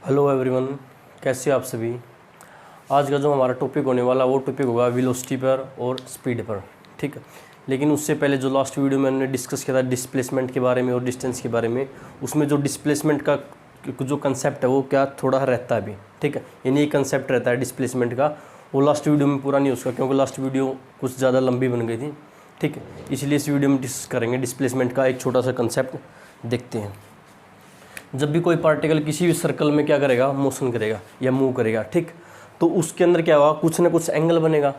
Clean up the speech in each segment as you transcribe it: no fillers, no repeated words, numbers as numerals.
Hello everyone, कैसे आप सभी। आज का जो हमारा टॉपिक होने वाला वो टॉपिक होगा वेलोसिटी पर और स्पीड पर, ठीक है। लेकिन उससे पहले जो लास्ट वीडियो में हमने डिस्कस किया था डिस्प्लेसमेंट के बारे में और डिस्टेंस के बारे में, उसमें जो डिस्प्लेसमेंट का जो कंसेप्ट है वो क्या थोड़ा रहता है अभी, ठीक है। यानी ये कंसेप्ट रहता है डिस्प्लेसमेंट का, वो लास्ट वीडियो में पूरा नहीं हो सका क्योंकि लास्ट वीडियो कुछ ज़्यादा लंबी बन गई थी, ठीक है। इसलिए इस वीडियो में डिस्कस करेंगे डिस्प्लेसमेंट का एक छोटा सा कंसेप्ट देखते हैं। जब भी कोई पार्टिकल किसी भी सर्कल में क्या करेगा, मोशन करेगा या मूव करेगा, ठीक, तो उसके अंदर क्या होगा, कुछ ना कुछ एंगल बनेगा।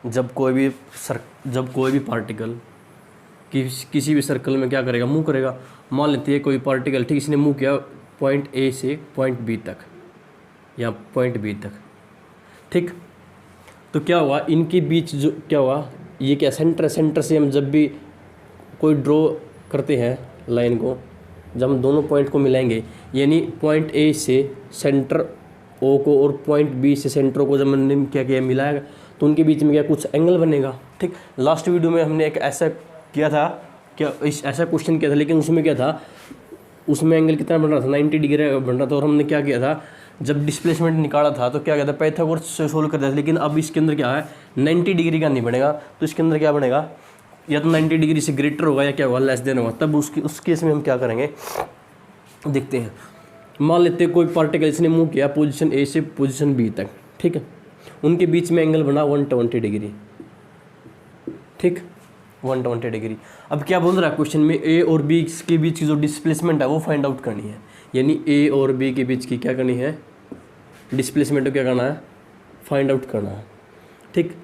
जब कोई भी पार्टिकल किसी भी सर्कल में क्या करेगा, मूव करेगा। मान लेते हैं कोई पार्टिकल, ठीक, इसने मूव किया पॉइंट ए से पॉइंट बी तक या पॉइंट बी तक, ठीक, तो क्या हुआ, इनके बीच जो क्या हुआ, ये क्या सेंटर से हम जब भी कोई ड्रॉ करते हैं लाइन को, जब हम दोनों पॉइंट को मिलाएंगे, यानी पॉइंट ए से सेंटर ओ को और पॉइंट बी से सेंटर को जब हमने क्या किया, मिलाएगा, तो उनके बीच में क्या कुछ एंगल बनेगा, ठीक। लास्ट वीडियो में हमने एक ऐसा किया था, ऐसा क्वेश्चन किया था, लेकिन उसमें क्या था, उसमें एंगल कितना बन रहा था, 90 डिग्री बन रहा था। और हमने क्या किया था, जब डिस्प्लेसमेंट निकाला था तो क्या किया था, पाइथागोरस से सोल्व कर दिया था। लेकिन अब इसके अंदर क्या है, 90 डिग्री का नहीं बनेगा, तो इसके अंदर क्या बनेगा, या तो 90 डिग्री से ग्रेटर होगा या क्या होगा, लेस देन होगा। तब उस केस में हम क्या करेंगे, देखते हैं। मान लेते हैं कोई पार्टिकल इसने मूव किया पोजीशन ए से पोजीशन बी तक, ठीक है, उनके बीच में एंगल बना 120 डिग्री, ठीक, 120 डिग्री। अब क्या बोल रहा है क्वेश्चन में, ए और बी के बीच की जो डिस्प्लेसमेंट है वो फाइंड आउट करनी है। यानी ए और बी के बीच की क्या करनी है, डिस्प्लेसमेंट को क्या करना है, फाइंड आउट करना है, ठीक।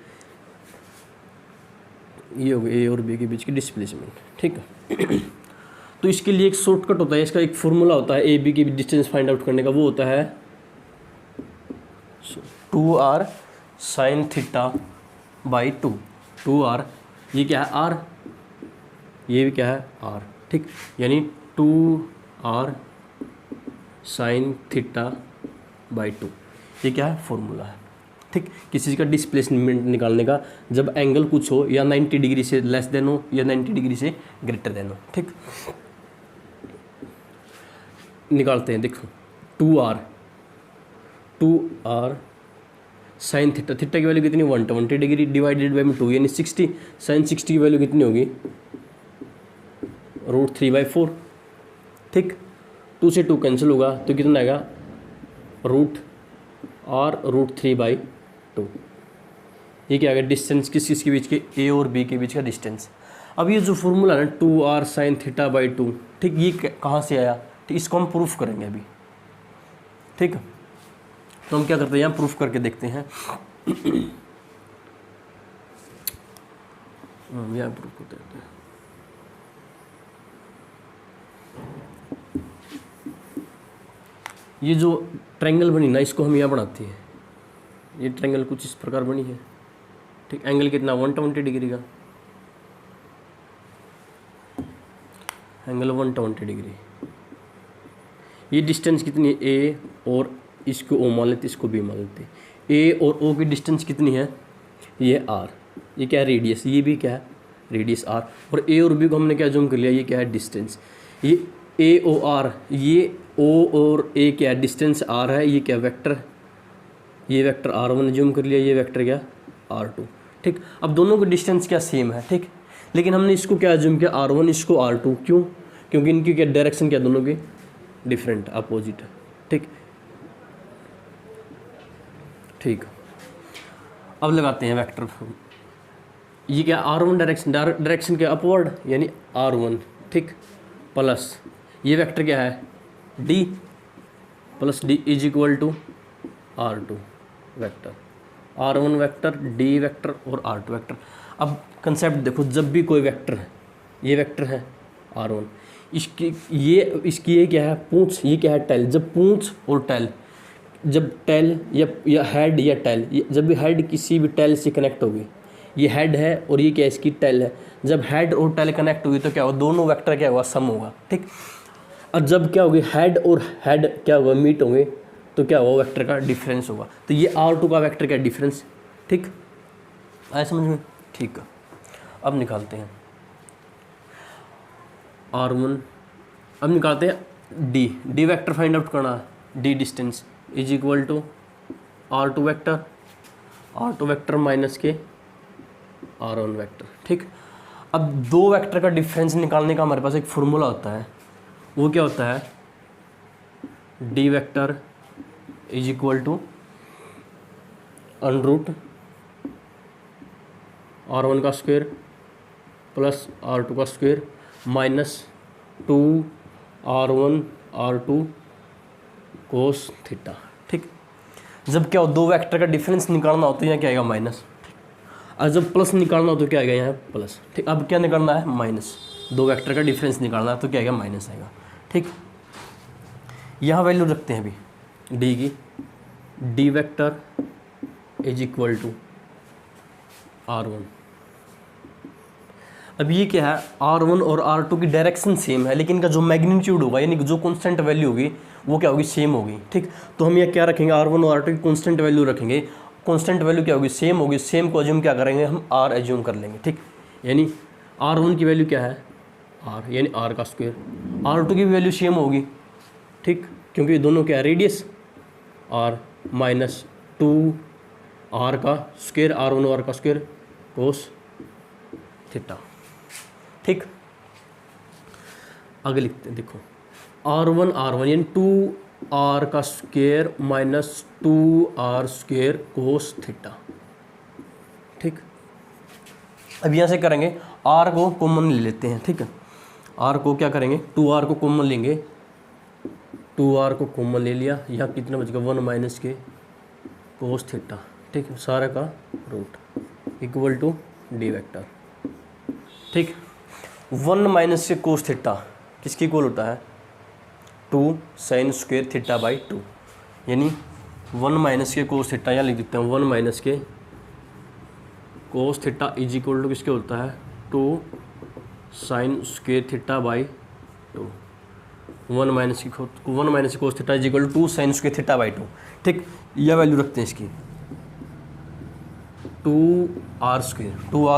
ये हो गया ए और बी के बीच की डिस्प्लेसमेंट, ठीक है। तो इसके लिए एक शॉर्टकट होता है, इसका एक फॉर्मूला होता है ए बी की डिस्टेंस फाइंड आउट करने का, वो होता है 2r sin θ/2। 2r, ये क्या है, r, ये भी क्या है, r, ठीक। यानी 2r sin θ/2, ये क्या है, फॉर्मूला है, ठीक, किसी चीज़ का डिस्प्लेसमेंट निकालने का, जब एंगल कुछ हो या 90 डिग्री से लेस देन हो या 90 डिग्री से ग्रेटर देन हो, ठीक। निकालते हैं, देखो 2r साइन थीटा, थीटा की वैल्यू कितनी, 120 डिग्री डिवाइडेड बाई 2 यानी 60। साइन 60 की वैल्यू कितनी होगी, √3/4, ठीक। 2 से 2 कैंसिल होगा तो कितना आएगा, √3/2। ये क्या आ गया, डिस्टेंस किस के बीच के, ए और बी के बीच का डिस्टेंस। अब ये जो फॉर्मूला है ना 2r sin θ/2, ठीक, ये कहाँ से आया, ठीक, इसको हम प्रूफ करेंगे अभी, ठीक। तो हम क्या करते हैं, यहाँ प्रूफ करके देखते हैं। यहाँ प्रूफ करते हैं। ये जो ट्रायंगल बनी ना, इसको हम यहाँ बनाते हैं। ये ट्रायंगल कुछ इस प्रकार बनी है, ठीक। एंगल कितना, 120 डिग्री का, एंगल 120 डिग्री। ये डिस्टेंस कितनी है, ए और इसको ओ मान लेते, इसको बी मान लेते। ए और ओ की डिस्टेंस कितनी है, ये आर, ये क्या है, रेडियस, ये भी क्या है, रेडियस आर। और ए और बी को हमने क्या जूम कर लिया, ये क्या है, डिस्टेंस। ये ए ओ आर, ये ओ और ए क्या है, डिस्टेंस आर है, ये क्या वेक्टर, ये वेक्टर r1 जूम कर लिया, ये वेक्टर क्या, r2, ठीक। अब दोनों की डिस्टेंस क्या सेम है, ठीक, लेकिन हमने इसको क्या जूम किया, r1, इसको r2, क्यों, क्योंकि इनकी क्या डायरेक्शन क्या, दोनों की डिफरेंट अपोजिट है, ठीक, ठीक। अब लगाते हैं वेक्टर, ये क्या, r1 डायरेक्शन क्या, अपवर्ड, यानी r1, ठीक, प्लस ये वेक्टर क्या है, d plus d is equal to r2 vector, r1 vector, d vector और r2 वेक्टर। अब कंसेप्ट देखो, जब भी कोई वेक्टर है, ये वेक्टर है r1, इसकी ये क्या है, पूंछ, ये क्या है, टेल। जब पूंछ और टेल, जब टेल या हेड या टेल, जब भी हेड किसी भी टेल से कनेक्ट होगी, ये हेड है और ये क्या है, इसकी टेल है। जब हेड और टेल कनेक्ट होगी तो क्या होगा, दोनों वेक्टर क्या होगा, सम होगा, ठीक। और जब क्या होगी, हेड और हेड क्या होगा, मीट होंगे, तो क्या होगा, वेक्टर का डिफरेंस होगा। तो ये r2 का वेक्टर का डिफरेंस, ठीक, आया समझ में, ठीक है। अब निकालते हैं r1, अब निकालते हैं डी वेक्टर फाइंड आउट करना है। D distance is equal to R2 vector minus के R1 वेक्टर। ठीक, अब दो वेक्टर का डिफरेंस निकालने का हमारे पास एक फॉर्मूला होता है, वो क्या होता है, D vector is equal to under R1 का स्क्वायर प्लस R2 का square minus 2R1 R2 cos theta. ठीक, जब क्या हो, दो वेक्टर का डिफरेंस निकालना हो तो यहाँ क्या आएगा माइनस, और जब प्लस निकालना हो तो क्या आएगा यहाँ प्लस। ठीक, अब क्या निकालना है माइनस, दो वेक्टर का डिफरेंस निकालना है तो क्या आएगा माइनस आएगा। ठीक, यहाँ वैल्यू रखते हैं अभी डी की, D vector is equal to R1। अब ये क्या है, R1 और R2 की डायरेक्शन सेम है, लेकिन इनका जो मैग्नीट्यूड होगा यानी कि जो कांस्टेंट वैल्यू होगी वो क्या होगी, सेम होगी। ठीक, तो हम ये क्या रखेंगे, R1 और R2 की कांस्टेंट वैल्यू रखेंगे, कांस्टेंट वैल्यू क्या होगी, सेम होगी, सेम को एज्यूम क्या करेंगे हम, R एज्यूम कर लेंगे। ठीक, यानी R1 की वैल्यू क्या है R, यानी R का स्क्वायर, R2 की वैल्यू सेम होगी। ठीक, क्योंकि दोनों क्या है रेडियस R माइनस 2R का स्क्वायर, R1 और R का स्क्वायर कोस थीटा। ठीक, आगे लिखते हैं, देखो R1 यानी 2R का square minus 2R square cos theta. ठीक, अब यहाँ से करेंगे R को कॉमन ले लेते हैं। ठीक है, R को क्या करेंगे, 2R को कॉमन लेंगे, 2R को कॉमन ले लिया, यहाँ कितना बचेगा 1 माइनस के कोस थीटा। ठीक है, सारे का root equal to D vector. ठीक, 1 माइनस के कोस थीटा किसकी इक्वल होता है, 2 साइन स्क्वायर थीटा बाई 2, यानी 1 माइनस के कोस थीटा, यहाँ लिख देते हैं 1 माइनस के cos theta is equal to किसके होता है, 2 sine square theta by 2। 1 minus की cos theta is equal to 2 sine square theta by 2। ठीक, यह वैल्यू रखते हैं इसकी, 2R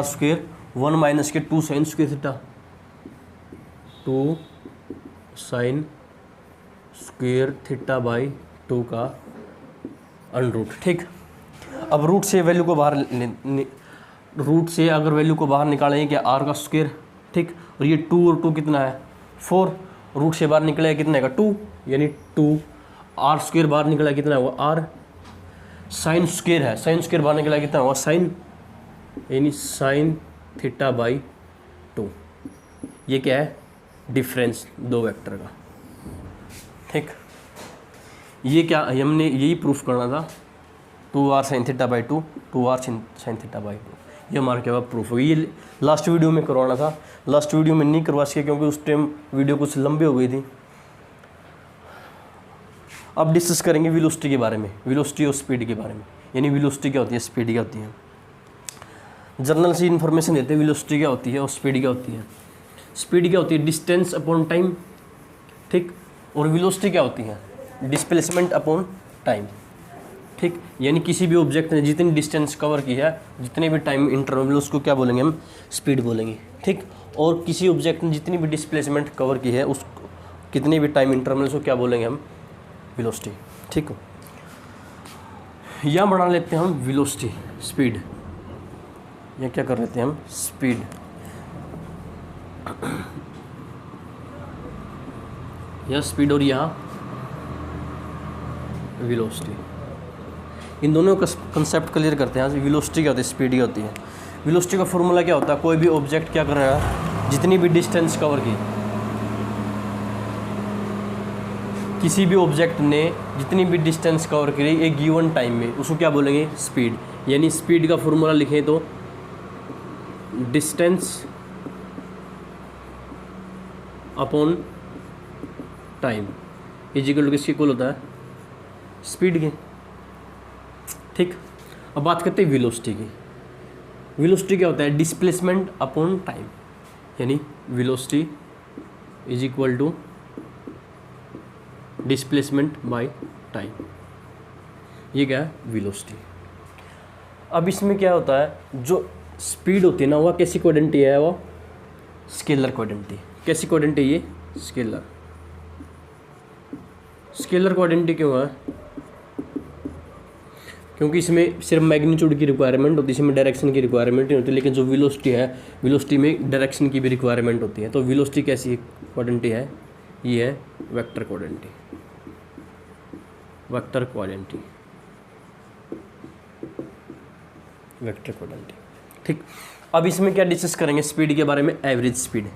स्क्वायर 1 माइनस के 2 sine square theta, 2 sine square theta by 2 का अंडर रूट। ठीक, अब रूट से वैल्यू को बाहर रूट से अगर वैल्यू को बाहर निकालेंगे क्या, R का स्क्वायर। ठीक, और ये 2 और 2 कितना है 4, रूट से बाहर निकलेगा कितना है 2, यानी 2 R स्क्वायर बाहर निकला कितना होगा R, साइन स्क्वायर है, साइन स्क्वायर बाहर निकला कितना होगा साइन, यानी साइन थीटा बाई 2। ये क्या है, डिफरेंस दो वेक्टर का। ठीक, ये क्या हमने यही प्रूफ करना था, 2R sine theta by 2, 2R sine theta by 2, ये हमारा क्या प्रूफ हो गया। ये लास्ट वीडियो में करवाना था, लास्ट वीडियो में नहीं करवा सके क्योंकि उस टाइम वीडियो कुछ लंबी हो गई थी। अब डिस्कस करेंगे वेलोसिटी के बारे में, वेलोसिटी और स्पीड के बारे में, यानी वेलोसिटी क्या होती है, स्पीड क्या होती है। जर्नल से इन्फॉर्मेशन देते हैं वेलोसिटी क्या होती है और स्पीड क्या होती है। स्पीड क्या होती है, डिस्टेंस अपॉन टाइम। ठीक, और वेलोसिटी क्या होती है, डिस्प्लेसमेंट अपॉन टाइम। ठीक, यानी किसी भी ऑब्जेक्ट ने जितनी डिस्टेंस कवर की है, जितने भी टाइम इंटरवल, उसको क्या बोलेंगे हम, स्पीड बोलेंगे। ठीक, और किसी ऑब्जेक्ट ने जितनी भी डिस्प्लेसमेंट कवर की है, उस कितने भी टाइम इंटरवल उसको क्या बोलेंगे हम, वेलोसिटी। ठीक हो, यहाँ बना लेते हैं हम वेलोसिटी, स्पीड, या क्या कर लेते हैं हम स्पीड। यह स्पीड और यहाँ वेलोसिटी, इन दोनों का कंसेप्ट क्लियर करते हैं। वेलोसिटी क्या होती है, स्पीड क्या होती है। वेलोसिटी का फॉर्मूला क्या होता है, कोई भी ऑब्जेक्ट क्या कर रहा है, जितनी भी डिस्टेंस कवर की, किसी भी ऑब्जेक्ट ने जितनी भी डिस्टेंस कवर करी एक गिवन टाइम में, उसको क्या बोलेंगे, स्पीड। यानी स्पीड का फॉर्मूला लिखें तो distance upon time is equal to किसके इक्वल होता है, स्पीड के। ठीक, अब बात करते हैं वेलोसिटी की। वेलोसिटी क्या होता है, डिस्प्लेसमेंट अपॉन टाइम, यानी velocity is equal to displacement by time, ये क्या है वेलोसिटी। अब इसमें क्या होता है, जो स्पीड होती है ना, वह कैसी क्वांटिटी है, वो स्केलर क्वांटिटी। कैसी क्वांटिटी, ये स्केलर, स्केलर कोऑर्डिनेट क्यों है? क्योंकि इसमें सिर्फ मैग्नीट्यूड की रिक्वायरमेंट होती है, इसमें डायरेक्शन की रिक्वायरमेंट नहीं होती, लेकिन जो वेलोसिटी है, वेलोसिटी में डायरेक्शन की भी रिक्वायरमेंट होती है। तो वेलोसिटी कैसी कोऑर्डिनेट है? ये है vector coordinate, vector coordinate, vector coordinate. ठीक, अब इसमें क्या डिस्कस करेंगे? स्पीड के बारे में। एवरेज स्पीड,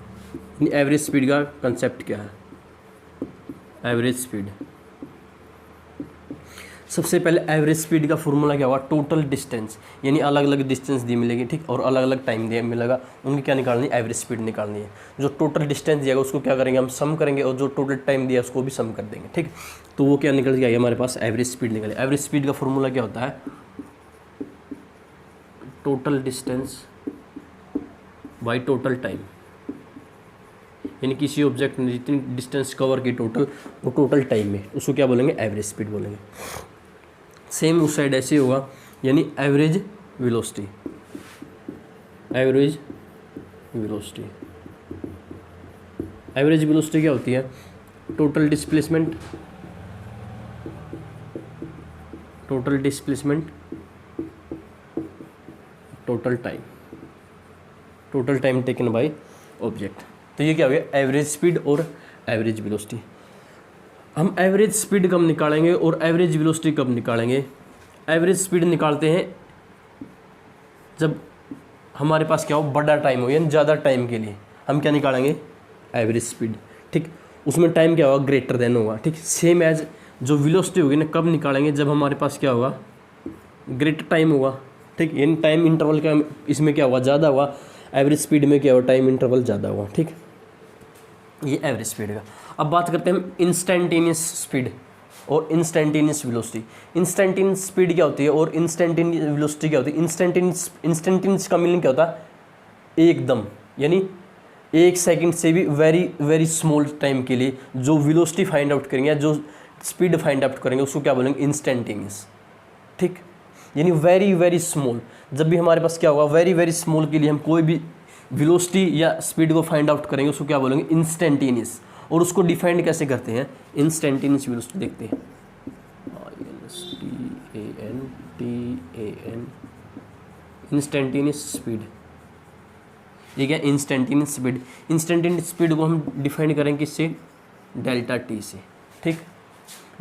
एवरेज स्पीड का कंसेप्ट क्या है? एवरेज स्पीड, सबसे पहले एवरेज स्पीड का फॉर्मूला क्या होगा? टोटल डिस्टेंस, यानी अलग अलग डिस्टेंस दी मिलेगी, ठीक, और अलग अलग टाइम दिया मिलेगा, उनकी क्या निकालनी है? एवरेज स्पीड निकालनी है। जो टोटल डिस्टेंस दिया उसको क्या करेंगे हम? सम करेंगे, और जो टोटल टाइम दिया उसको भी सम कर देंगे, ठीक। तो वो क्या निकल के आएगा हमारे पास? एवरेज स्पीड निकले। एवरेज स्पीड का फॉर्मूला क्या होता है? Total distance by total time, यानी किसी ऑब्जेक्ट ने जितनी डिस्टेंस कवर की टोटल, वो टोटल टाइम में, उसको क्या बोलेंगे? एवरेज स्पीड बोलेंगे। सेम उस साइड ऐसे होगा, यानी average velocity, average velocity, average velocity क्या होती है? Total displacement, total displacement, total time, total time taken by object. तो ये क्या हो गया? एवरेज स्पीड और एवरेज वेलोसिटी। हम एवरेज स्पीड कब निकालेंगे और एवरेज वेलोसिटी कब निकालेंगे? एवरेज स्पीड निकालते हैं जब हमारे पास क्या हो? बड़ा टाइम हो, यानी ज़्यादा टाइम के लिए हम क्या निकालेंगे? एवरेज स्पीड, ठीक। उसमें टाइम क्या होगा? ग्रेटर देन होगा, ठीक। सेम एज जो वेलोसिटी होगी ना, कब निकालेंगे? जब हमारे पास क्या होगा? ग्रेटर टाइम होगा, ठीक। यानी टाइम इंटरवल का इसमें क्या होगा? ज़्यादा होगा। एवरेज स्पीड में क्या होगा? टाइम इंटरवल ज़्यादा होगा, ठीक। ये एवरेज स्पीड का। अब बात करते हैं हम इंस्टेंटेनियस स्पीड और इंस्टेंटेनियस वेलोसिटी। इंस्टेंटेनियस स्पीड क्या होती है और इंस्टेंटेनियस वेलोसिटी क्या होती है? इंस्टेंटेनियस का मीनिंग क्या होता है? एकदम, यानी 1 सेकंड से भी वेरी वेरी स्मॉल टाइम के लिए जो वेलोसिटी फाइंड आउट करेंगे या जो स्पीड फाइंड आउट करेंगे उसको क्या बोलेंगे? इंस्टेंटेनियस, ठीक। यानी वेरी वेरी स्मॉल, जब भी हमारे पास क्या होगा? वेरी वेरी स्मॉल के लिए हम कोई भी वेलोसिटी या स्पीड को फाइंड आउट करेंगे उसको क्या बोलेंगे? इंस्टेंटेनियस। और उसको डिफाइंड कैसे करते हैं? इंस्टेंटेनियस वेलोसिटी देखते हैं, इंस्टेंटेनियस स्पीड। ये क्या? Instantaneous speed. इंस्टेंटेनियस स्पीड को हम डिफाइन करेंगे किससे? डेल्टा टी से, ठीक।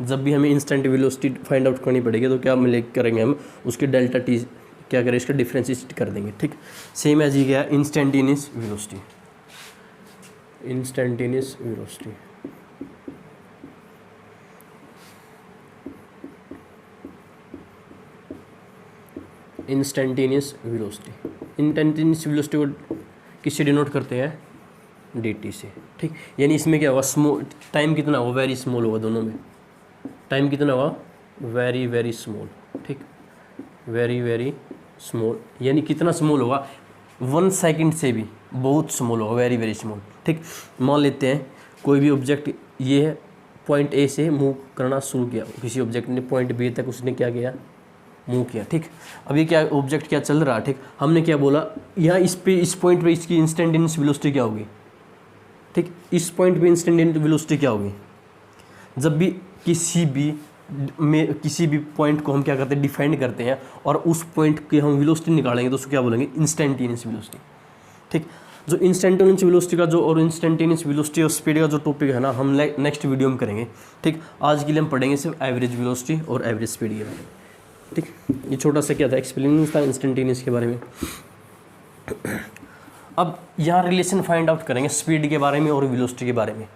जब भी हमें इंस्टेंट वेलोसिटी फाइंड आउट करनी पड़ेगी तो क्या मिले करेंगे हम? उसके डेल्टा टी क्या करें? इसका डिफरेंशिएट कर देंगे, ठीक। सेम एज ये क्या? Instantaneous velocity, instantaneous velocity. Instantaneous velocity, instantaneous velocity को किससे डिनोट करते हैं? dt से, ठीक। यानी इसमें क्या होगा? स्मॉल टाइम कितना होगा? वेरी स्मॉल होगा, दोनों में टाइम कितना होगा? वेरी वेरी स्मॉल, ठीक, वेरी वेरी स्मॉल। यानी कितना स्मॉल होगा? 1 सेकंड से भी बहुत स्मॉल होगा, वेरी वेरी स्मॉल, ठीक। मान लेते हैं कोई भी ऑब्जेक्ट ये है, पॉइंट ए से मूव करना शुरू किया, किसी ऑब्जेक्ट ने पॉइंट बी तक उसने क्या किया? मूव किया, ठीक। अब ये क्या ऑब्जेक्ट क्या चल रहा है, ठीक। हमने क्या बोला? यहाँ इस पॉइंट पे इसकी इंस्टेंटेनियस वेलोसिटी क्या होगी, ठीक। इस पॉइंट पे इंस्टेंटेनियस वेलोसिटी क्या होगी? जब भी किसी भी पॉइंट को हम क्या करते हैं? डिफाइन करते हैं, और उस पॉइंट की हम वेलोसिटी निकालेंगे तो उसको क्या बोलेंगे? इंस्टेंटेनियस वेलोसिटी, ठीक। जो इंस्टेंटेनियस वेलोसिटी का जो और इंस्टेंटेनियस वेलोसिटी और स्पीड का जो टॉपिक है ना, हम नेक्स्ट वीडियो में करेंगे, ठीक। आज के लिए हम पढ़ेंगे सिर्फ एवरेज वेलोसिटी और एवरेज स्पीड के बारे में, ठीक। ये छोटा सा क्या था? एक्सप्लेनिंग था इंस्टेंटेनियस के बारे में। अब यहाँ रिलेशन फाइंड आउट करेंगे स्पीड के बारे में और वेलोसिटी के बारे में।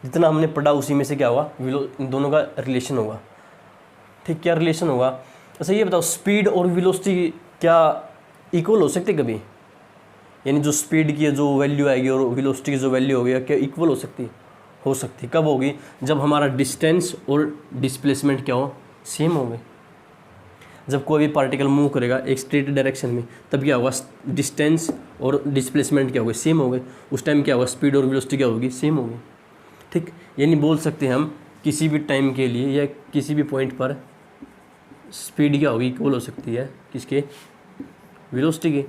जितना हमने पढ़ा उसी में से क्या होगा? इन दोनों का रिलेशन होगा, ठीक। क्या रिलेशन होगा? अच्छा ये बताओ, स्पीड और वेलोसिटी क्या इक्वल हो सकते कभी? यानी जो स्पीड की जो वैल्यू आएगी और वेलोसिटी की जो वैल्यू होगी क्या इक्वल हो सकती? हो सकती। कब होगी? जब हमारा डिस्टेंस और डिस्प्लेसमेंट क्या हो? सेम होंगे। जब कोई भी पार्टिकल मूव करेगा एक स्ट्रेट डायरेक्शन में, तब क्या होगा? डिस्टेंस और डिस्प्लेसमेंट क्या होगा? सेम होंगे। उस टाइम क्या होगा? स्पीड और वेलोसिटी क्या होगी? सेम होगी, ठीक। यानी बोल सकते हैं हम किसी भी टाइम के लिए या किसी भी पॉइंट पर स्पीड क्या होगी? इक्वल हो सकती है किसके? वेलोसिटी की,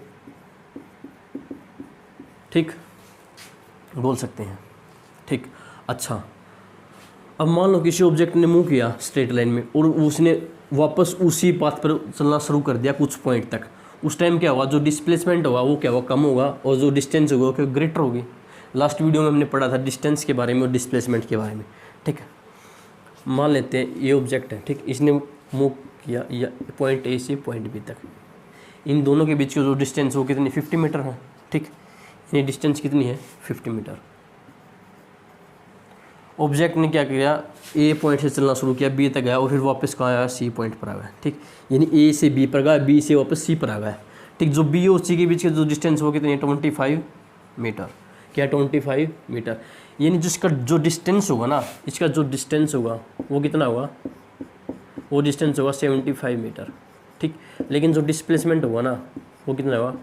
ठीक, बोल सकते हैं, ठीक। अच्छा अब मान लो किसी ऑब्जेक्ट ने मूव किया स्ट्रेट लाइन में और उसने वापस उसी पाथ पर चलना शुरू कर दिया कुछ पॉइंट तक, उस टाइम क्या होगा, जो डिस्प्लेसमेंट होगा वो क्या होगा, कम होगा, और जो डिस्टेंस होगा वो ग्रेटर होगी। लास्ट वीडियो में हमने पढ़ा था डिस्टेंस के बारे में और डिस्प्लेसमेंट के बारे में। ठीक है, मान लेते हैं ये ऑब्जेक्ट है, ठीक, इसने मूव किया या पॉइंट ए से पॉइंट बी तक, इन दोनों के बीच की जो डिस्टेंस वो कितनी 50 मीटर है। ठीक, ये डिस्टेंस कितनी है 50 मीटर। ऑब्जेक्ट ने क्या किया, ए पॉइंट से चलना शुरू किया, बी तक गया और फिर वापस कहाँ आया, सी पॉइंट पर आ गया। ठीक, यानी ए से बी पर गया, बी से वापस सी पर आ गया। ठीक, जो बी और सी के बीच के जो डिस्टेंस वो कितनी है 25 मीटर। क्या 25 मीटर, यानी जिसका जो डिस्टेंस होगा ना, इसका जो डिस्टेंस होगा वो कितना होगा, वो डिस्टेंस होगा 75 मीटर। ठीक, लेकिन जो डिस्प्लेसमेंट होगा ना वो कितना होगा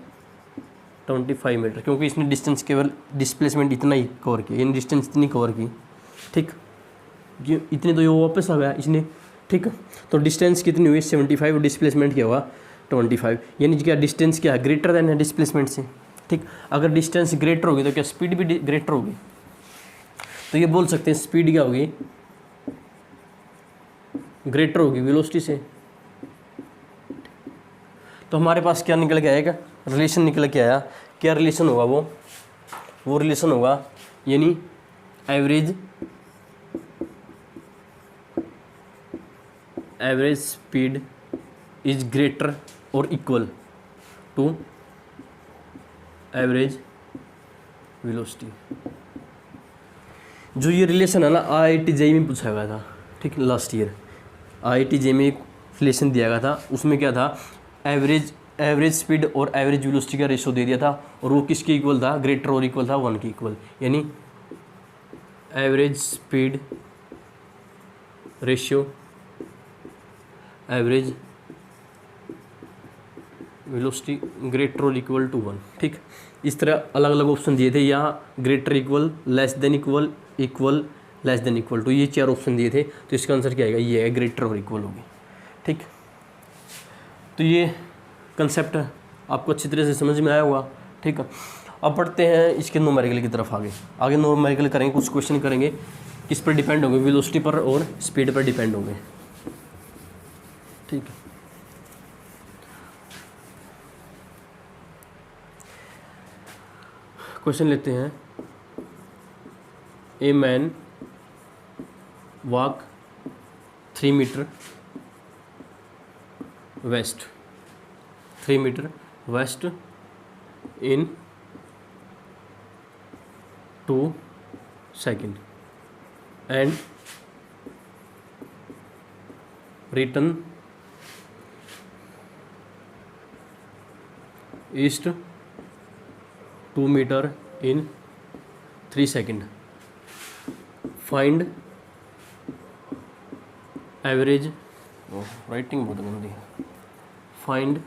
25 मीटर, क्योंकि इसने डिस्टेंस केवल डिस्प्लेसमेंट इतना ही कवर किया, यानी डिस्टेंस इतनी कवर की। ठीक, ये इतने तो ये वापस आ गया इसने। ठीक, तो डिस्टेंस कितनी हुई 75 और डिस्प्लेसमेंट क्या हुआ 25, यानी क्या डिस्टेंस क्या है ग्रेटर देन है डिस्प्लेसमेंट से। ठीक, अगर डिस्टेंस ग्रेटर होगी तो क्या स्पीड भी ग्रेटर होगी, तो ये बोल सकते हैं स्पीड क्या होगी, ग्रेटर होगी वेलोसिटी से। तो हमारे पास क्या निकल के आएगा, रिलेशन निकल के आया। क्या रिलेशन होगा, वो रिलेशन होगा यानी एवरेज स्पीड इज ग्रेटर और इक्वल टू एवरेज वेलोसिटी। जो ये रिलेशन है ना IIT JEE में पूछा गया था। ठीक, लास्ट ईयर IIT JEE में एक रिलेशन दिया गया था, उसमें क्या था, एवरेज स्पीड और एवरेज वेलोसिटी का रेशो दे दिया था, और वो किसके इक्वल था, ग्रेटर और इक्वल था 1 के इक्वल, यानी average speed ratio average velocity greater और इक्वल टू 1। ठीक, इस तरह अलग अलग ऑप्शन दिए थे, यहाँ greater equal, less than equal, equal, less than equal to, ये 4 ऑप्शन दिए थे। तो इसका आंसर क्या आएगा, ये है ग्रेटर और इक्वल होगी। ठीक, तो ये कंसेप्ट आपको अच्छी तरह से समझ में आया होगा। ठीक है, अब बढ़ते हैं इसके न्यूमेरिकल की तरफ। आगे न्यूमेरिकल करेंगे, कुछ क्वेश्चन करेंगे, किस पर डिपेंड होंगे, वेलोसिटी पर और स्पीड पर डिपेंड होंगे। ठीक है, क्वेश्चन लेते हैं। A man walk 3 metre west, 3 metre west in 2 seconds and return east 2 meter in 3 seconds. Find average, writing बहुत गंदी है, find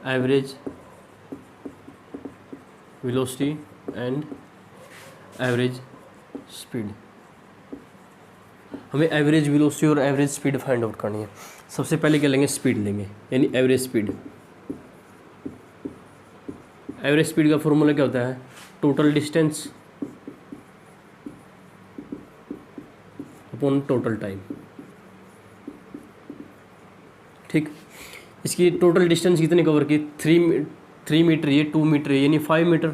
average velocity and average speed. हमें एवरेज वेलोसिटी और एवरेज स्पीड फाइंड आउट करनी है। सबसे पहले क्या लेंगे, स्पीड लेंगे, यानी एवरेज स्पीड। एवरेज स्पीड का फॉर्मूला क्या होता है, total distance upon total time. ठीक, इसकी टोटल डिस्टेंस कितने कवर की, 3 मीटर, ये 2 मीटर यानी 5 मीटर।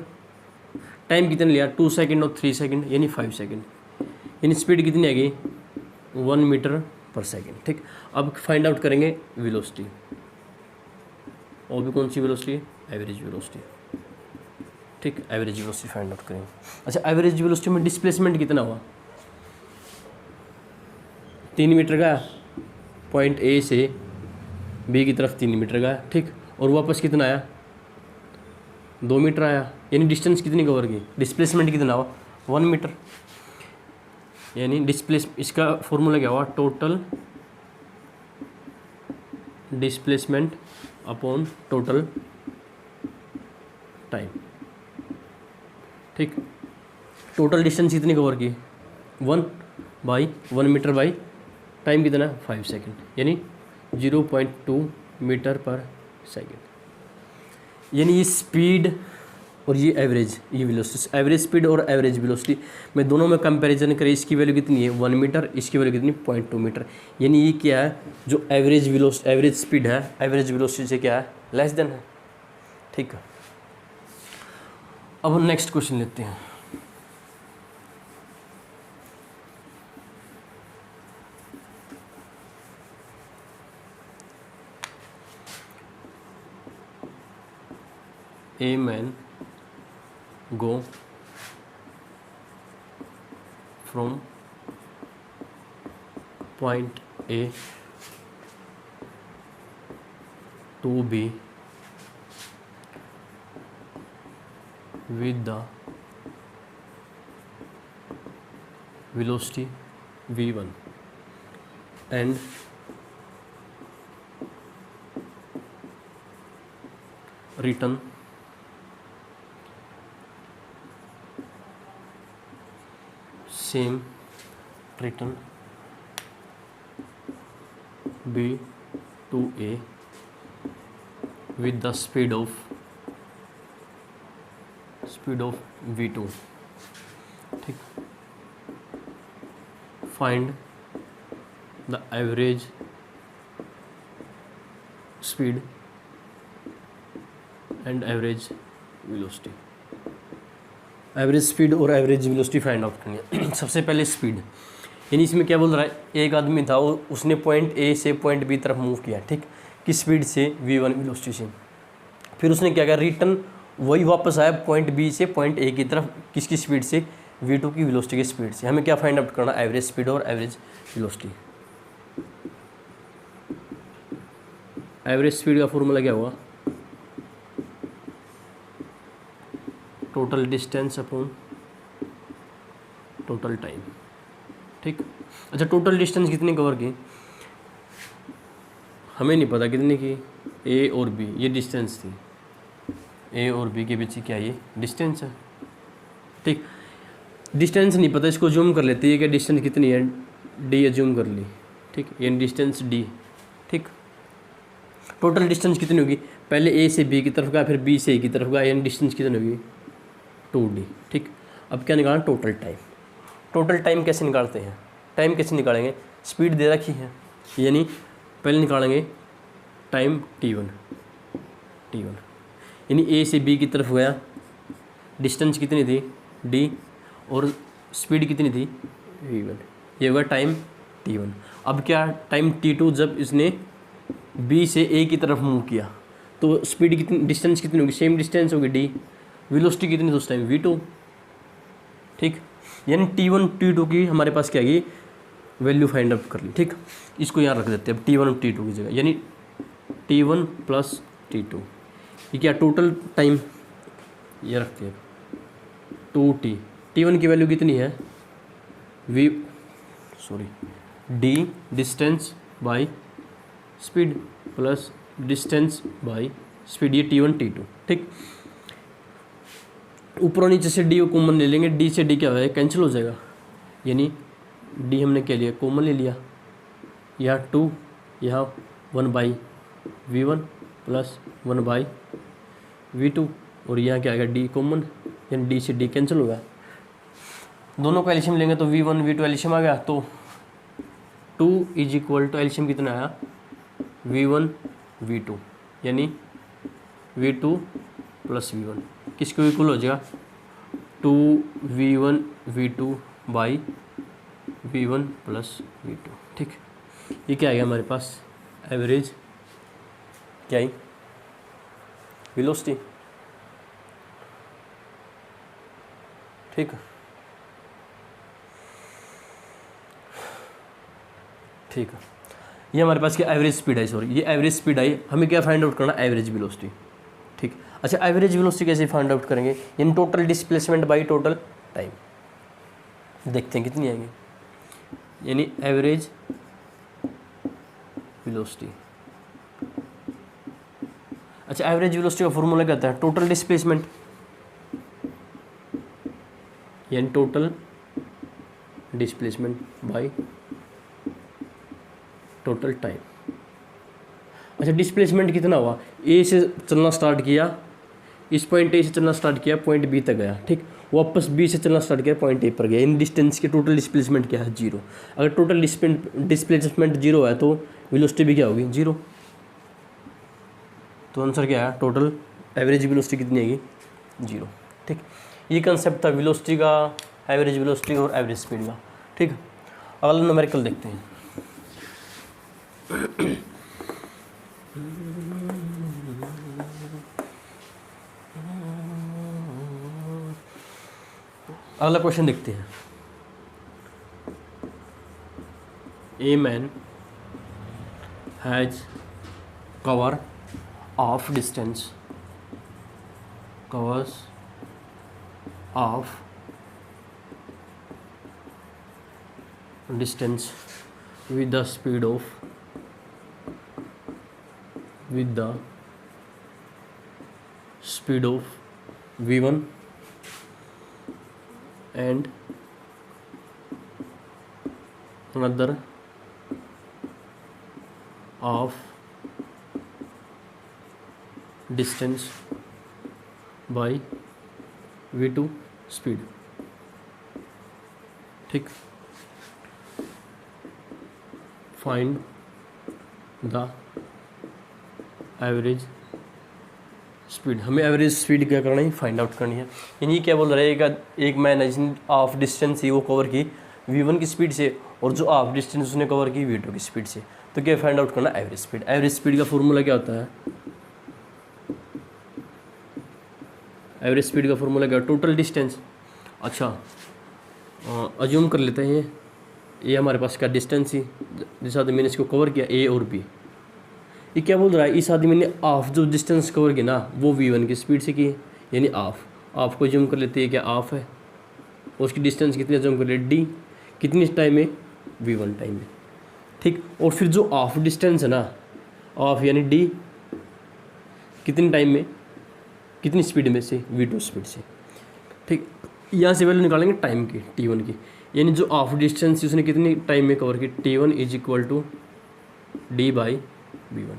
टाइम कितने लिया, 2 सेकंड और 3 सेकंड यानी 5 सेकंड, यानी स्पीड कितनी आएगी 1 मीटर पर सेकंड। ठीक, अब फाइंड आउट करेंगे वेलोसिटी, और भी कौन सी वेलोसिटी, एवरेज वेलोसिटी। ठीक, एवरेज वेलोसिटी फाइंड आउट करेंगे। अच्छा, एवरेज वेलोसिटी में डिस्प्लेसमेंट कितना हुआ, 3 मीटर का पॉइंट ए से बी की तरफ 3 मीटर का। ठीक, और वापस कितना आया 2 मीटर आया, यानी डिस्टेंस कितनी कवर की, डिस्प्लेसमेंट कितना हुआ 1 मीटर, यानी इसका फॉर्मूला क्या हुआ, total displacement upon total time. ठीक, टोटल डिस्टेंस कितनी कवर की 1 मीटर बाई टाइम कितना 5 सेकंड, यानी 0.2 मीटर पर सेकंड। यानी ये स्पीड और ये एवरेज, ये वेलोसिटी, एवरेज स्पीड और एवरेज वेलोसिटी में दोनों में कंपैरिजन करें, इसकी वैल्यू कितनी है 1 मीटर, इसकी वैल्यू कितनी 0.2 मीटर। यानी ये क्या है, जो एवरेज स्पीड है एवरेज वेलोसिटी से क्या है, लेस देन है। ठीक है, अब हम नेक्स्ट क्वेश्चन लेते हैं। A man go from point A to B with the velocity v1 and return same return B to A with the speed of v2। ठीक, find the average speed and average velocity। Average speed और average velocity find out करनी है। सबसे पहले speed, यानी इसमें क्या बोल रहा है, एक आदमी था वो उसने पॉइंट ए से पॉइंट बी तरफ मूव किया, ठीक, किस स्पीड से v1 वेलोसिटी से। फिर उसने क्या किया, रिटर्न वही वापस आया पॉइंट बी से पॉइंट ए की तरफ, किसकी स्पीड से, v2 की वेलोसिटी की स्पीड से। हमें क्या फाइंड आउट करना, एवरेज स्पीड और एवरेज वेलोसिटी। एवरेज स्पीड का फॉर्मूला क्या हुआ, total distance upon total time. ठीक, अच्छा टोटल डिस्टेंस कितनी कवर की हमें नहीं पता कितनी की, ए और बी ये डिस्टेंस थी, ए और बी के बीच क्या ये डिस्टेंस है। ठीक, डिस्टेंस नहीं पता, इसको जूम कर लेते हैं, ये क्या डिस्टेंस कितनी है, डी जूम कर ली। ठीक, ये डिस्टेंस डी। ठीक, टोटल डिस्टेंस कितनी होगी, पहले ए से बी की तरफ गया फिर बी से ए की तरफ गया, यानी डिस्टेंस कितनी होगी 2d। ठीक, अब क्या निकालना, टोटल टाइम। टोटल टाइम कैसे निकालते हैं, टाइम कैसे निकालेंगे, स्पीड दे रखी है, यानी पहले निकालेंगे टाइम t1, यानी ए से बी की तरफ गया, डिस्टेंस कितनी थी d और स्पीड कितनी थी v1, ये होगा टाइम t1। अब क्या टाइम t2, जब इसने b से a की तरफ मूव किया तो स्पीड कितनी, डिस्टेंस कितनी होगी, सेम डिस्टेंस होगी d, वेलोसिटी कितनी थी उस टाइम v2। ठीक, यानी t1 t2 की हमारे पास क्या है, वैल्यू फाइंड आउट कर ली। ठीक, इसको यहाँ रख देते हैं अब t1 और t2 की जगह, यानी t1 प्लस t2, ये क्या टोटल टाइम, ये रखते हैं 2t। t1 की वैल्यू कितनी है d distance by speed plus distance by speed, ये t1 t2। ठीक, ऊपर और नीचे से डी को कॉमन ले लेंगे, डी से डी क्या होगा, कैंसिल हो जाएगा, यानी डी हमने क्या लिया, कॉमन ले लिया, यहाँ 2 यहाँ 1/v1 प्लस 1/v2 और यहाँ क्या आएगा डी कॉमन, यानी डी से डी कैंसिल होगा। दोनों का एलसीएम लेंगे तो v1 v2 एलसीएम आ गया, तो 2 = एलसीएम कितना आया v1 v2, यानी v2 प्लस v1 किसको इक्वल हो जाएगा 2v1 v2 by v1 plus v2। ठीक, ये क्या आ गया हमारे पास, एवरेज क्या है, वेलोसिटी। ठीक, ठीक है, ये हमारे पास क्या एवरेज स्पीड है, सॉरी ये एवरेज स्पीड आई, हमें क्या फाइंड आउट करना, एवरेज वेलोसिटी। ठीक, अच्छा एवरेज वेलोसिटी कैसे फाइंड आउट करेंगे, in total displacement by total time, देखते हैं कितनी आएंगी, यानी एवरेज वेलोसिटी। अच्छा एवरेज वेलोसिटी का फॉर्मूला क्या होता है, टोटल डिस्प्लेसमेंट यानी total displacement by total time. अच्छा डिस्प्लेसमेंट कितना हुआ, ए से चलना स्टार्ट किया, इस पॉइंट ए से चलना स्टार्ट किया, पॉइंट बी तक गया, ठीक। वापस बी से चलना स्टार्ट किया, पॉइंट ए पर गया। इन डिस्टेंस के टोटल डिस्प्लेसमेंट क्या है? 0। अगर टोटल डिस्प्लेसमेंट 0 है तो वेलोसिटी भी क्या होगी? 0। तो आंसर क्या है? टोटल एवरेज वेलोसिटी कितनी आएगी? 0, ठीक। ये कंसेप्ट था वेलोसिटी का, एवरेज वेलोसिटी और एवरेज स्पीड का, ठीक। अगला न्यूमेरिकल देखते हैं। अगला क्वेश्चन देखते हैं। A man has cover of distance, covers of distance with the speed of v1 and another of distance by v2 speed, ठीक। Find the average speed. हमें एवरेज स्पीड क्या करना है? फाइंड आउट करनी है। यानी क्या बोल रहा है? एक मैन है जिसने हाफ डिस्टेंस ही वो कवर की v1 की स्पीड से, और जो हाफ डिस्टेंस उसने कवर की v2 की स्पीड से। तो क्या फाइंड आउट करना? Average speed. एवरेज स्पीड का फॉर्मूला क्या होता है? एवरेज स्पीड का फॉर्मूला क्या? Total distance. अच्छा, अज्यूम कर लेते हैं ये हमारे पास क्या डिस्टेंस ही, जिस आदमी ने इसको कवर किया ए और बी। ये क्या बोल रहा है? इस आदमी ने हाफ जो डिस्टेंस कवर किया ना वो v1 की स्पीड से की, यानी हाफ को अज्यूम कर लेते हैं क्या हाफ है, और उसकी डिस्टेंस कितनी अज्यूम कर ले? d। कितनी टाइम में? v1 टाइम में, ठीक। और फिर जो हाफ डिस्टेंस है ना, हाफ यानी d, कितनी टाइम में, कितनी स्पीड में से? v2 स्पीड से, ठीक। यहाँ से वैल्यू निकालेंगे टाइम की, t1 की, यानी जो हाफ डिस्टेंस उसने कितनी टाइम में कवर की? t1 is equal to d by v1।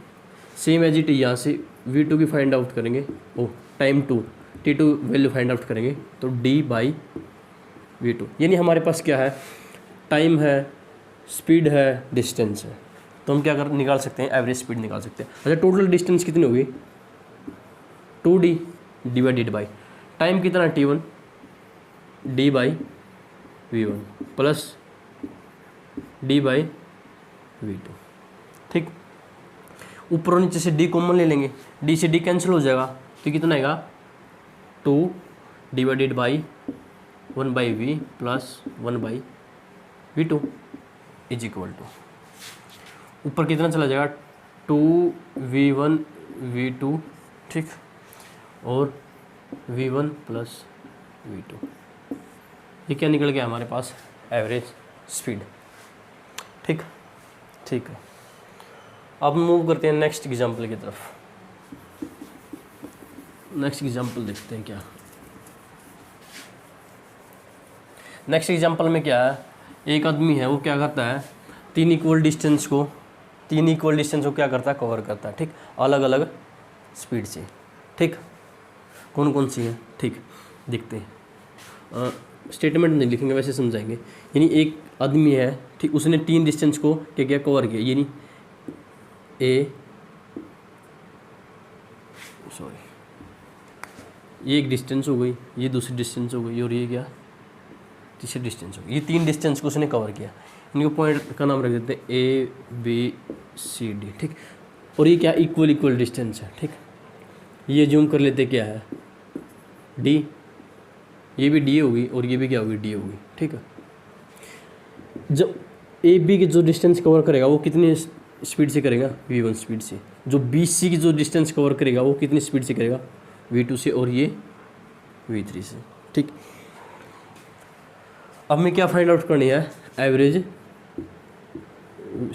Same as it यहाँ से v2 की फाइंड आउट करेंगे, ओ time 2 t2 value find out करेंगे तो d बाई v2। यानी हमारे पास क्या है? टाइम है, स्पीड है, डिस्टेंस है। तो हम क्या कर निकाल सकते हैं? एवरेज स्पीड निकाल सकते हैं। अच्छा, टोटल डिस्टेंस कितनी होगी? 2d डिवाइडेड बाई टाइम कितना? t1 d by v1 plus d by v2, ठीक। ऊपर और नीचे से d कॉमन ले लेंगे, d से d कैंसिल हो जाएगा, तो कितना आएगा? 2 divided by 1 by v plus 1 by v2 is equal to, ऊपर कितना चला जाएगा? 2v1 v2, ठीक, और v1 प्लस v2। ये क्या निकल गया हमारे पास? एवरेज स्पीड, ठीक, ठीक है। अब मूव करते हैं नेक्स्ट एग्जाम्पल की तरफ। नेक्स्ट एग्जाम्पल देखते हैं क्या। नेक्स्ट एग्जाम्पल में क्या है? एक आदमी है, वो क्या करता है? तीन इक्वल डिस्टेंस को क्या करता है? कवर करता है, ठीक, अलग अलग स्पीड से, ठीक। कौन कौन सी है? ठीक, देखते हैं। स्टेटमेंट नहीं लिखेंगे, वैसे समझाएंगे। यानी एक आदमी है, ठीक, उसने तीन डिस्टेंस को क्या क्या कवर किया, यानी ये एक डिस्टेंस हो गई, ये दूसरी डिस्टेंस हो गई, और ये क्या? तीसरी डिस्टेंस हो गई। ये तीन डिस्टेंस को उसने कवर किया। इनको पॉइंट का नाम रख देते हैं ABCD, ठीक। और ये क्या? इक्वल डिस्टेंस है, ठीक। ये जूम कर लेते क्या है? D, ये भी D होगी और ये भी क्या होगी? D होगी, ठीक है। जब AB की जो डिस्टेंस कवर करेगा वो कितनी स्पीड से करेगा? v1 स्पीड से। जो BC की जो डिस्टेंस कवर करेगा वो कितनी स्पीड से करेगा? v2 से, और ये v3 से, ठीक। अब मैं क्या फाइंड आउट करनी है? Average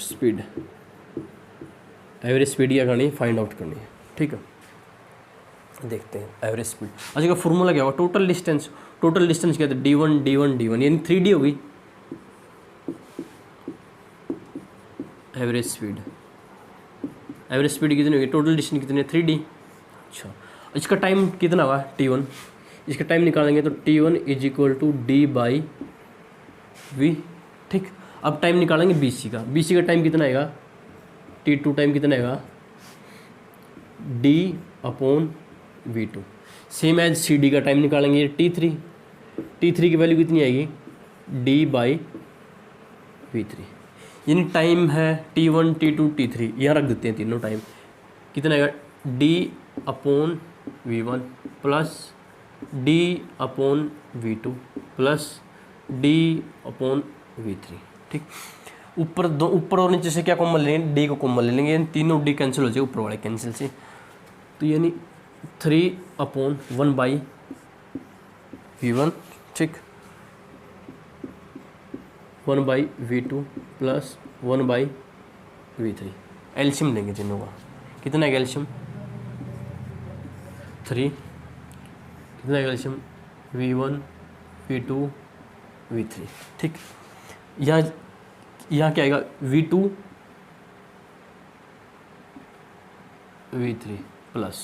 speed. एवरेज स्पीड क्या करनी है? फाइंड आउट करनी है, ठीक है। देखते हैं एवरेज स्पीड। अच्छा, का फॉर्मूला क्या होगा? टोटल डिस्टेंस क्या था? d1 यानी 3d होगी एवरेज स्पीड। एवरेज स्पीड कितनी होगी? टोटल डिस्टेंस कितनी है? 3d। अच्छा, इसका टाइम कितना होगा t1, इसका टाइम निकालेंगे तो t1 is equal to D by V. ठीक, अब टाइम निकालेंगे bc का, bc का टाइम कितना आएगा, t2 टाइम कितना आएगा d upon v2। Same as cd का टाइम निकालेंगे t3, t3 की वैल्यू कितनी आएगी d बाई v3। यानी टाइम है t1 t2 t3, यहाँ रख देते हैं तीनों टाइम, कितना आएगा d upon v1 plus d upon v2 plus d upon v3। ठीक, ऊपर और नीचे से क्या कॉमन लेंगे, d को कॉमन ले लेंगे, तीनों d कैंसिल हो जाए ऊपर वाले कैंसिल से, तो यानी 3 अपॉन 1 बाई v1, ठीक, 1 by v2 plus 1 by v3। एल्शियम लेंगे तीनों का, कितना है एल्शियम 3, कितना है एल्शियम v1 v2 v3। ठीक, यहाँ क्या आएगा v2 v3 प्लस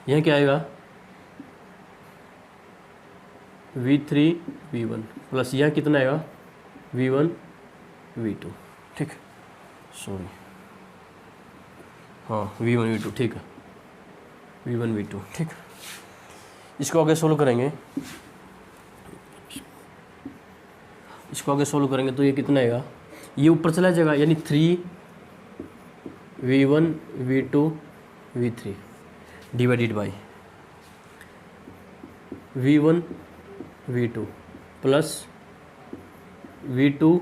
यहाँ क्या आएगा v3 v1 प्लस यहाँ कितना आएगा v1 v2। ठीक, सॉरी, हाँ v1 v2, ठीक है v1 v2। ठीक, इसको आगे सोल्व करेंगे, तो ये कितना आएगा, ये ऊपर चला जाएगा यानी 3 v1 v2 v3 divided by v1 v2 plus v2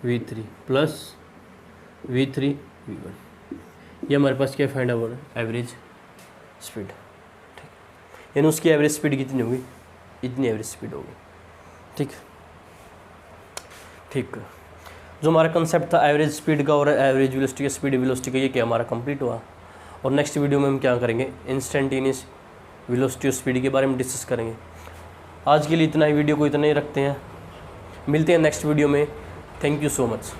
v3 plus v3 v1। ये हमारे पास क्या फाइंड आउट है, एवरेज स्पीड। ठीक, यानी उसकी एवरेज स्पीड कितनी होगी, इतनी एवरेज स्पीड होगी। ठीक, ठीक, जो हमारा कंसेप्ट था एवरेज स्पीड का और एवरेज वेलोसिटी का, स्पीड वेलोसिटी का, ये क्या हमारा कंप्लीट हुआ। और नेक्स्ट वीडियो में हम क्या करेंगे, इंस्टेंटेनियस वेलोसिटी और स्पीड के बारे में डिस्कस करेंगे। आज के लिए इतना ही, वीडियो को इतना ही रखते हैं, मिलते हैं नेक्स्ट वीडियो में। Thank you so much.